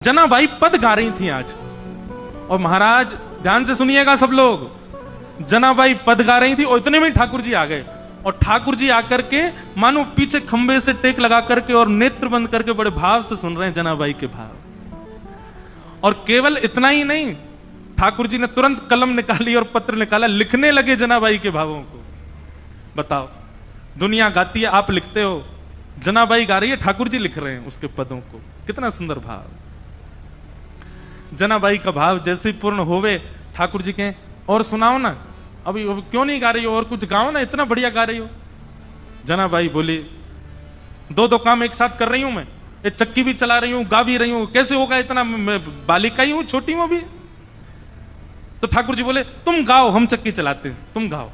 जनाबाई पद गा रही थी आज, और महाराज ध्यान से सुनिएगा सब लोग, जनाबाई पद गा रही थी और इतने में ठाकुर जी आ गए। और ठाकुर जी आकर के मानो पीछे खंबे से टेक लगा करके और नेत्र बंद करके बड़े भाव से सुन रहे हैं जनाबाई के भाव। और केवल इतना ही नहीं, ठाकुर जी ने तुरंत कलम निकाली और पत्र निकाला, लिखने लगे जनाबाई के भावों को। बताओ, दुनिया गाती है, आप लिखते हो, जनाबाई गा रही है, ठाकुर जी लिख रहे हैं उसके पदों को। कितना सुंदर भाव। जनाबाई का भाव जैसे ही पूर्ण होवे, ठाकुर जी कहें और सुनाओ ना, अभी क्यों नहीं गा रही हो, और कुछ गाओ ना, इतना बढ़िया गा रही हो। जनाबाई बोली, दो काम एक साथ कर रही हूं मैं, ये चक्की भी चला रही हूं, गा भी रही हूं, कैसे होगा इतना, मैं बालिका ही हूं, छोटी हूं अभी। तो ठाकुर जी बोले, तुम गाओ, हम चक्की चलाते हैं, तुम गाओ।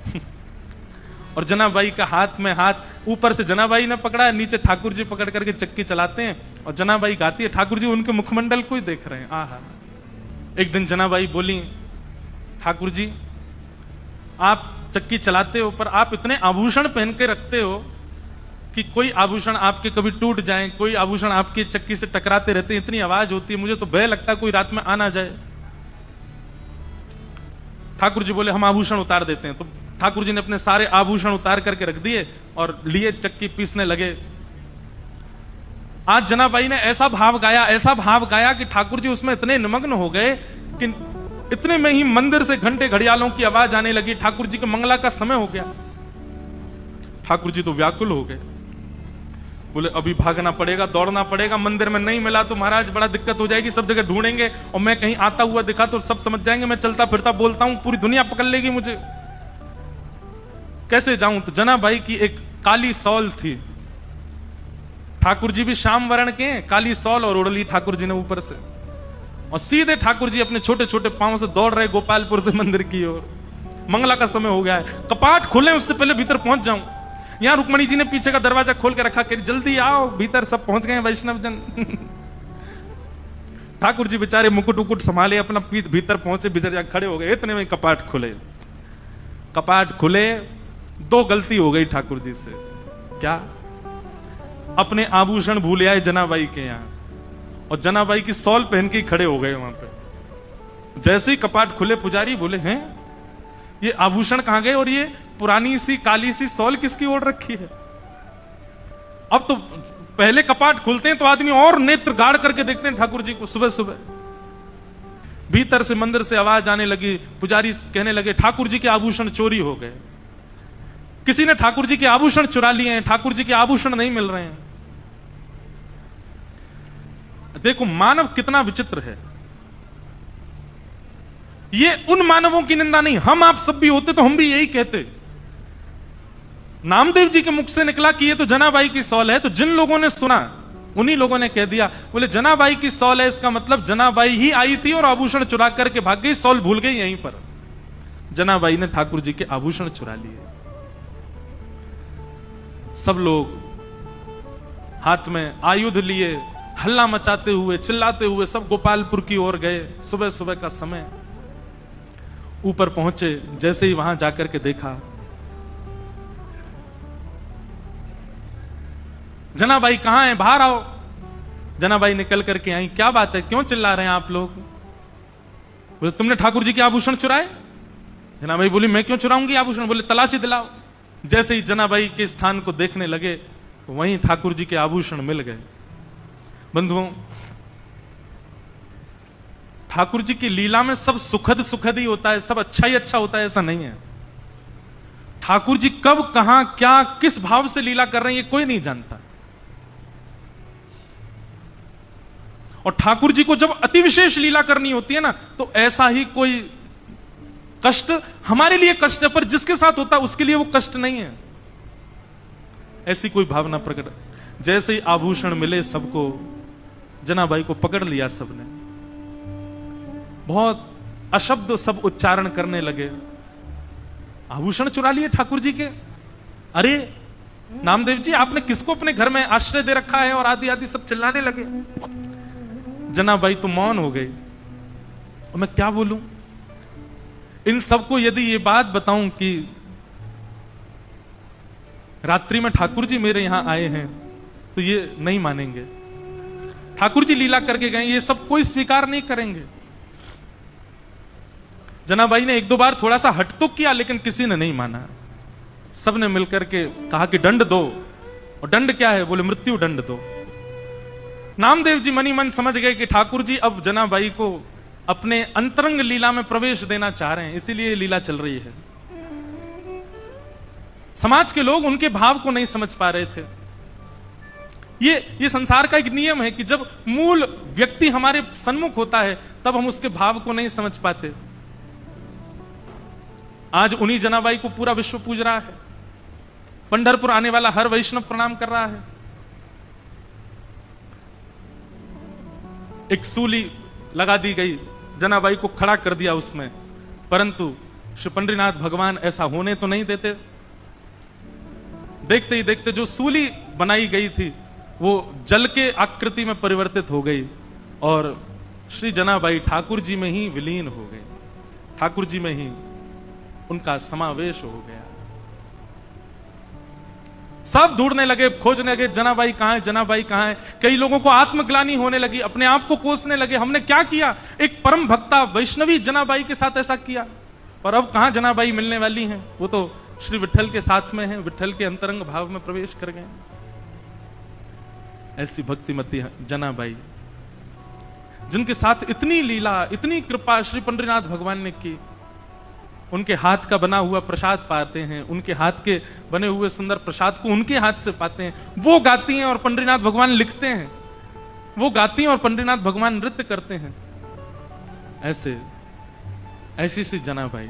और जनाबाई का हाथ में हाथ, ऊपर से जनाबाई ने पकड़ा, नीचे ठाकुर जी पकड़ करके चक्की चलाते हैं और जनाबाई गाती है, ठाकुर जी उनके मुखमंडल को ही देख रहे हैं। आहा। एक दिन जनाबाई बोली, ठाकुर जी आप चक्की चलाते हो, पर आप इतने आभूषण पहन के रखते हो कि कोई आभूषण आपके कभी टूट जाए, कोई आभूषण आपकी चक्की से टकराते रहते हैं, इतनी आवाज होती है, मुझे तो भय लगता है कोई रात में आ ना जाए। ठाकुर जी बोले, हम आभूषण उतार देते हैं। तो ठाकुर जी ने अपने सारे आभूषण उतार करके रख दिए और लिए चक्की पीसने लगे। आज जनाबाई ने ऐसा भाव गाया कि ठाकुर जी उसमें इतने निमग्न हो गए कि इतने में ही मंदिर से घंटे घड़ियालों की आवाज आने लगी। ठाकुर जी के मंगला का समय हो गया। ठाकुर जी तो व्याकुल हो गए, बोले अभी भागना पड़ेगा, दौड़ना पड़ेगा, मंदिर में नहीं मिला तो महाराज बड़ा दिक्कत हो जाएगी, सब जगह ढूंढेंगे और मैं कहीं आता हुआ दिखा तो सब समझ जाएंगे मैं चलता फिरता बोलता हूं, पूरी दुनिया पकड़ लेगी मुझे, कैसे जाऊं। तो जनाबाई की एक काली सौल थी, ठाकुर जी भी श्याम वर्ण के, काली सौल और उड़ली ठाकुर जी ने ऊपर से, और सीधे ठाकुर जी अपने छोटे छोटे पांव से दौड़ रहे गोपालपुर से मंदिर की ओर। मंगला का समय हो गया है, कपाट खोले उससे पहले भीतर पहुंच जाऊं। यहां रुक्मणी जी ने पीछे का दरवाजा खोल के रखा, जल्दी आओ भीतर, सब पहुंच गए वैष्णव जन। ठाकुर जी बेचारे मुकुट उकुट संभाले, अपना भीतर पहुंचे, भीतर जाकर खड़े हो गए। इतने में कपाट खुले। कपाट खुले, दो गलती हो गई ठाकुर जी से। क्या? अपने आभूषण भूल आए जनाबाई के यहां, और जनाबाई की सौल पहन के खड़े हो गए वहां पे। जैसे ही कपाट खुले, पुजारी बोले, हैं ये आभूषण कहां गए, और ये पुरानी सी काली सी सौल किसकी ओर रखी है। अब तो पहले कपाट खुलते हैं तो आदमी और नेत्र गाड़ करके देखते हैं ठाकुर जी को। सुबह सुबह भीतर से मंदिर से आवाज आने लगी, पुजारी कहने लगे ठाकुर जी के आभूषण चोरी हो गए, किसी ने ठाकुर जी के आभूषण चुरा लिए हैं, ठाकुर जी के आभूषण नहीं मिल रहे हैं। देखो मानव कितना विचित्र है। ये उन मानवों की निंदा नहीं, हम आप सब भी होते तो हम भी यही कहते। नामदेव जी के मुख से निकला कि ये तो जनाबाई की सौल है, तो जिन लोगों ने सुना उन्हीं लोगों ने कह दिया, बोले जनाबाई की सौल है, इसका मतलब जनाबाई ही आई थी और आभूषण चुरा करके भाग गई, सौल भूल गई यहीं पर। जनाबाई ने ठाकुर जी के आभूषण चुरा लिए। सब लोग हाथ में आयुध लिए, हल्ला मचाते हुए, चिल्लाते हुए सब गोपालपुर की ओर गए। सुबह सुबह का समय, ऊपर पहुंचे, जैसे ही वहां जाकर के देखा, जनाबाई कहां है, बाहर आओ। जनाबाई निकल करके आई, क्या बात है, क्यों चिल्ला रहे हैं आप लोग। बोले तुमने ठाकुर जी के आभूषण चुराए। जनाबाई बोली, मैं क्यों चुराऊंगी आभूषण। बोले तलाशी दिलाओ। जैसे ही जनाबाई के स्थान को देखने लगे, वहीं ठाकुर जी के आभूषण मिल गए। बंधुओं, ठाकुर जी की लीला में सब सुखद सुखद ही होता है, सब अच्छा ही अच्छा होता है, ऐसा नहीं है। ठाकुर जी कब, कहां, क्या, किस भाव से लीला कर रहे हैं, ये कोई नहीं जानता। और ठाकुर जी को जब अति विशेष लीला करनी होती है ना, तो ऐसा ही कोई कष्ट, हमारे लिए कष्ट है, पर जिसके साथ होता है उसके लिए वो कष्ट नहीं है, ऐसी कोई भावना प्रकट। जैसे ही आभूषण मिले सबको, जनाबाई को पकड़ लिया सबने, बहुत अशब्द सब उच्चारण करने लगे। आभूषण चुरा लिए ठाकुर जी के। अरे नामदेव जी, आपने किसको अपने घर में आश्रय दे रखा है, और आदि आदि सब चिल्लाने लगे। जनाबाई तो मौन हो गई, और मैं क्या बोलूं इन सबको। यदि ये बात बताऊं कि रात्रि में ठाकुर जी मेरे यहां आए हैं, तो ये नहीं मानेंगे। ठाकुर जी लीला करके गए, ये सब कोई स्वीकार नहीं करेंगे। जनाबाई ने एक दो बार थोड़ा सा हट तो किया, लेकिन किसी ने नहीं माना। सबने मिलकर के कहा कि दंड दो। और दंड क्या है? बोले मृत्यु दंड दो। नामदेव जी मनी मन समझ गए कि ठाकुर जी अब जनाबाई को अपने अंतरंग लीला में प्रवेश देना चाह रहे हैं, इसीलिए लीला चल रही है। समाज के लोग उनके भाव को नहीं समझ पा रहे थे। ये संसार का एक नियम है कि जब मूल व्यक्ति हमारे सन्मुख होता है तब हम उसके भाव को नहीं समझ पाते। आज उन्हीं जनाबाई को पूरा विश्व पूज रहा है। पंढरपुर आने वाला हर वैष्णव प्रणाम कर रहा है। एक सूली लगा दी गई, जनाबाई को खड़ा कर दिया उसमें, परंतु श्री पंडरीनाथ भगवान ऐसा होने तो नहीं देते। देखते ही देखते जो सूली बनाई गई थी वो जल के आकृति में परिवर्तित हो गई और श्री जनाबाई ठाकुर जी में ही विलीन हो गए। ठाकुर जी में ही उनका समावेश हो गया। सब ढूंढने लगे, खोजने लगे, जनाबाई कहां है, जनाबाई कहां है। कई लोगों को आत्मग्लानि होने लगी, अपने आप को कोसने लगे, हमने क्या किया, एक परम भक्ता वैष्णवी जनाबाई के साथ ऐसा किया। और अब कहां जनाबाई मिलने वाली हैं, वो तो श्री विठल के साथ में है, विठल के अंतरंग भाव में प्रवेश कर गए। ऐसी भक्तिमती जनाबाई जिनके साथ इतनी लीला, इतनी कृपा श्री पंडरीनाथ भगवान ने की। उनके हाथ का बना हुआ प्रसाद पाते हैं, उनके हाथ के बने हुए सुंदर प्रसाद को उनके हाथ से पाते हैं। वो गाती हैं और पंडरीनाथ भगवान लिखते हैं, वो गाती हैं और पंडरीनाथ भगवान नृत्य करते हैं। ऐसी सी जनाबाई।